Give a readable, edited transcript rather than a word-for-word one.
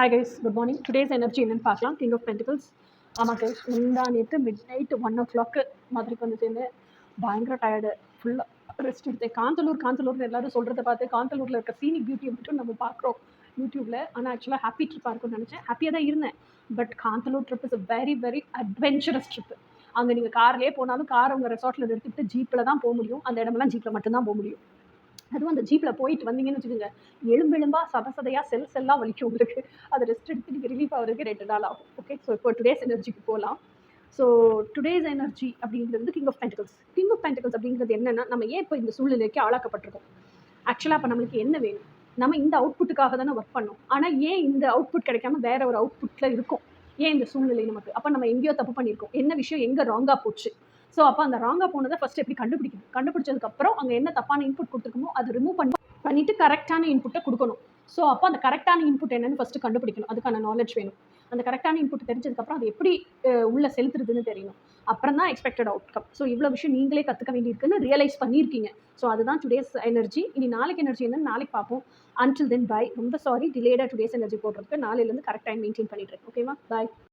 Hi guys, good morning. Today's energy என்னன்னு பார்க்கலாம். King of Pentacles. ஆமாம் கைஸ், முந்தா நேற்று மிட் நைட் 1 o'clock மதுரைக்கு வந்து சேர்ந்தேன். பயங்கர டயர்டு, ஃபுல்லாக ரெஸ்ட் எடுத்தேன். காந்தலூர்னு எல்லாரும் சொல்கிறத பார்த்து காந்தலூரில் இருக்க சீனிக் பியூட்டியை மட்டும் நம்ம பார்க்குறோம் யூடியூப்பில். ஆனால் ஆக்சுவலாக ஹாப்பி ட்ரிப்பாக இருக்கும்னு நினச்சேன். ஹாப்பியாக தான் இருந்தேன். But Kanthalloor trip is a very very adventurous trip. அங்கே நீங்கள் கார்லேயே போனாலும் கார் உங்கள் ரெசார்ட்டில் நிறுத்திட்டு ஜீப்பில் தான் போக முடியும். அந்த இடமெல்லாம் ஜீப்பில் மட்டும்தான் போக முடியும். அதுவும் அந்த ஜீப்பில் போயிட்டு வந்தீங்கன்னு வச்சுக்கோங்க, எலும்பெலும்பாக சதையாக செல்லாக வலிக்கும் உங்களுக்கு. அதை ரெஸ்ட் எடுத்து நீங்கள் ரிலீஃப் ஆகிறதுக்கு 2 நாள் ஆகும். ஓகே, ஸோ இப்போ டுடேஸ் எனர்ஜிக்கு போகலாம். ஸோ டுடேஸ் எனர்ஜி அப்படிங்கிறது king of pentacles. King of pentacles அப்படிங்கிறது என்னென்னா, நம்ம ஏன் இப்போ இந்த சூழ்நிலைக்கு ஆளாக்கப்பட்டிருக்கோம்? ஆக்சுவலாக இப்போ நம்மளுக்கு என்ன வேணும்? நம்ம இந்த அவுட்புட்டுக்காக தானே ஒர்க் பண்ணோம். ஆனால் ஏன் இந்த அவுட்புட் கிடைக்காம வேற ஒரு அவுட்புட்டில் இருக்கும்? ஏன் இந்த சூழ்நிலை நமக்கு? அப்போ நம்ம எங்கேயோ தப்பு பண்ணியிருக்கோம். என்ன விஷயம் எங்கே ராங்காக போச்சு? ஸோ அப்போ அந்த ராங்காக போனதை ஃபஸ்ட் எப்படி கண்டுபிடிக்கணும்? கண்டுபிடிச்சதுக்கப்புறம் அங்கே என்ன தப்பான இன்புட் கொடுத்துருக்கோமோ அதை ரிமூவ் பண்ணிவிட்டு கரெக்டான இன்புட்டை கொடுக்கணும். ஸோ அப்போ அந்த கரெக்டான இன்புட் என்னன்னு ஃபஸ்ட்டு கண்டுபிடிக்கணும். அதுக்கான நாலேஜ் வேணும். அந்த கரெக்டான இன்புட் தெரிஞ்சதுக்கப்புறம் அது எப்படி உள்ளே செலுத்துறதுன்னு தெரியணும். அப்புறம் தான் எக்ஸ்பெக்டட் அவுட்கம். ஸோ இவ்வளோ விஷயம் நீங்களே கற்றுக்க வேண்டியிருக்குன்னு ரியலைஸ் பண்ணியிருக்கீங்க. ஸோ அதுதான் டுடேஸ் எனர்ஜி. இனி நாளைக்கு எனர்ஜி என்னன்னு நாளைக்கு பார்ப்போம். Until then bye. ரொம்ப சாரி டிலேடாக டுடேஸ் எனர்ஜி போடுறதுக்கு. நாளையிலேருந்து கரெக்ட் டைம் மெயின்டைன் பண்ணிட்டு இருக்கேன். ஓகேவா? பாய்.